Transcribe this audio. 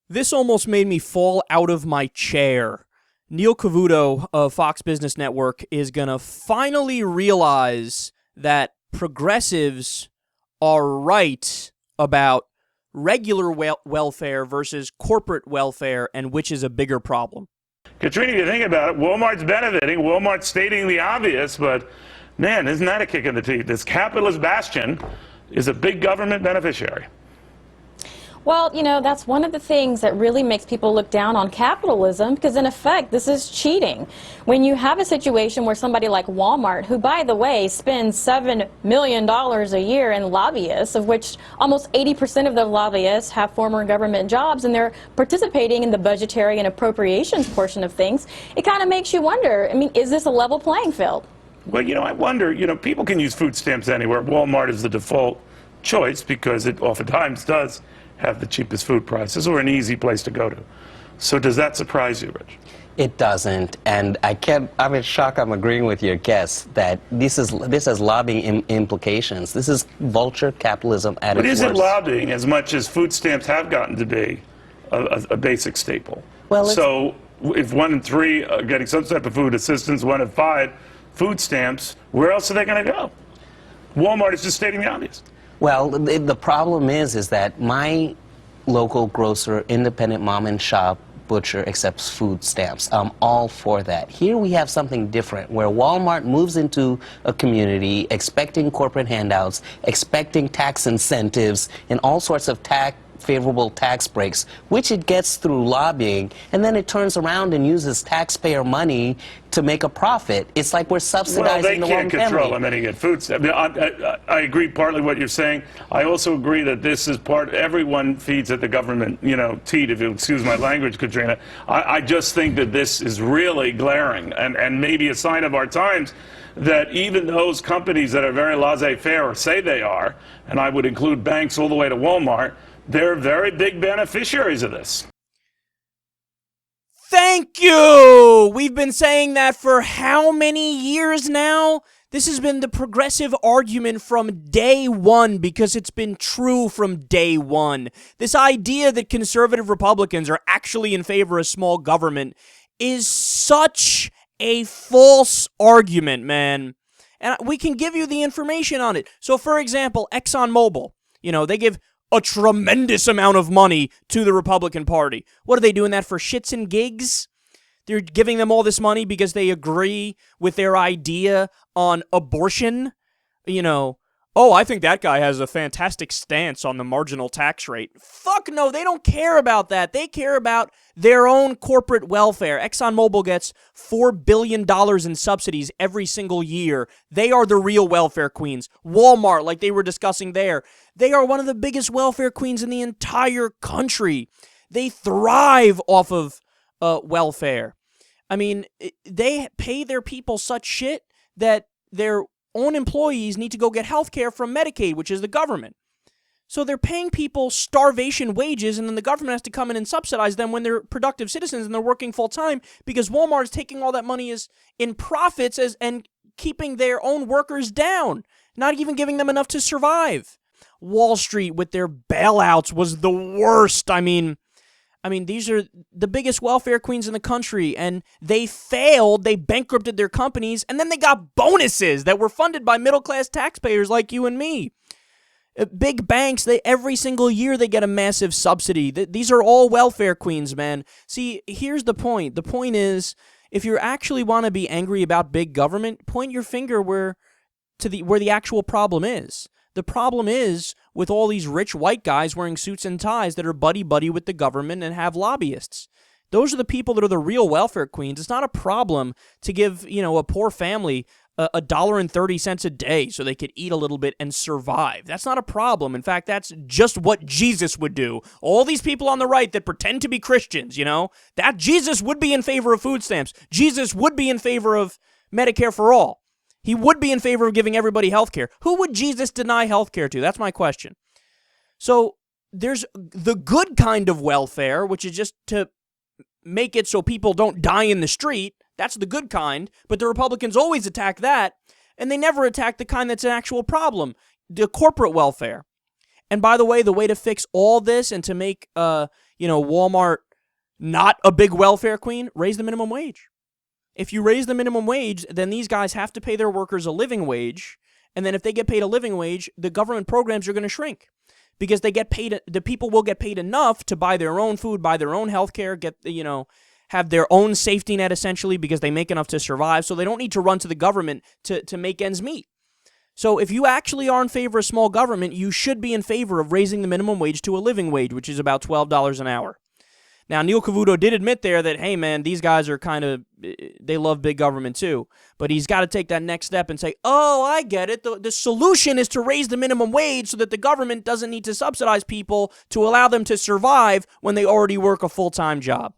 This almost made me fall out of my chair. Neil Cavuto of Fox Business Network is going to finally realize that progressives are right about regular welfare versus corporate welfare and which is a bigger problem. Katrina, if you think about it, Walmart's benefiting, Walmart's stating the obvious, but man, isn't that a kick in the teeth? This capitalist bastion is a big government beneficiary. Well, you know, that's one of the things that really makes people look down on capitalism, because in effect, this is cheating. When you have a situation where somebody like Walmart, who, by the way, spends $7 million a year in lobbyists, of which almost 80% of the lobbyists have former government jobs, and they're participating in the budgetary and appropriations portion of things, it kind of makes you wonder, I mean, is this a level playing field? Well, you know, I wonder, you know, people can use food stamps anywhere. Walmart is the default choice because it oftentimes does have the cheapest food prices or an easy place to go to. So does that surprise you, Rich? It doesn't, and I'm in shock. I'm agreeing with your guest that this has lobbying implications. This is vulture capitalism at its worst. But is it lobbying as much as food stamps have gotten to be a basic staple? Well, so if 1 in 3 are getting some type of food assistance, 1 in 5 food stamps, where else are they going to go? Walmart is just stating the obvious. Well, the problem is that my local grocer, independent mom and shop, butcher accepts food stamps. I'm all for that. Here we have something different where Walmart moves into a community expecting corporate handouts, expecting tax incentives, and all sorts of favorable tax breaks, which it gets through lobbying, and then it turns around and uses taxpayer money to make a profit. It's like we're subsidizing the wrong family. Well, they can't control how many get food stamps. I agree partly what you're saying. I also agree that this is everyone feeds at the government, you know, teat, if you excuse my language, Katrina. I just think that this is really glaring and maybe a sign of our times that even those companies that are very laissez-faire or say they are, and I would include banks all the way to Walmart, they're very big beneficiaries of this. Thank you! We've been saying that for how many years now? This has been the progressive argument from day one because it's been true from day one. This idea that conservative Republicans are actually in favor of small government is such a false argument, man. And we can give you the information on it. So, for example, ExxonMobil, you know, they give a tremendous amount of money to the Republican Party. What are they doing that for, shits and gigs? They're giving them all this money because they agree with their idea on abortion. You know, oh, I think that guy has a fantastic stance on the marginal tax rate. Fuck no, they don't care about that. They care about their own corporate welfare. ExxonMobil gets $4 billion in subsidies every single year. They are the real welfare queens. Walmart, like they were discussing there, they are one of the biggest welfare queens in the entire country. They thrive off of welfare. I mean, they pay their people such shit that their own employees need to go get health care from Medicaid, which is the government. So they're paying people starvation wages, and then the government has to come in and subsidize them when they're productive citizens and they're working full-time because Walmart is taking all that money in profits and keeping their own workers down, not even giving them enough to survive. Wall Street with their bailouts was the worst. I mean, these are the biggest welfare queens in the country, and they failed, they bankrupted their companies, and then they got bonuses that were funded by middle-class taxpayers like you and me. Big banks, every single year they get a massive subsidy. These are all welfare queens, man. See, here's the point. The point is, if you actually want to be angry about big government, point your finger where the actual problem is. The problem is with all these rich white guys wearing suits and ties that are buddy-buddy with the government and have lobbyists. Those are the people that are the real welfare queens. It's not a problem to give, you know, a poor family $1.30 a day so they could eat a little bit and survive. That's not a problem. In fact, that's just what Jesus would do. All these people on the right that pretend to be Christians, you know, that Jesus would be in favor of food stamps. Jesus would be in favor of Medicare for all. He would be in favor of giving everybody health care. Who would Jesus deny health care to? That's my question. So there's the good kind of welfare, which is just to make it so people don't die in the street. That's the good kind, but the Republicans always attack that, and they never attack the kind that's an actual problem, the corporate welfare. And by the way to fix all this and to make Walmart not a big welfare queen? Raise the minimum wage. If you raise the minimum wage, then these guys have to pay their workers a living wage. And then if they get paid a living wage, the government programs are going to shrink because they get paid. The people will get paid enough to buy their own food, buy their own health care, have their own safety net essentially because they make enough to survive. So they don't need to run to the government to make ends meet. So if you actually are in favor of small government, you should be in favor of raising the minimum wage to a living wage, which is about $12 an hour. Now, Neil Cavuto did admit there that, hey, man, these guys are they love big government too. But he's got to take that next step and say, oh, I get it. The solution is to raise the minimum wage so that the government doesn't need to subsidize people to allow them to survive when they already work a full-time job.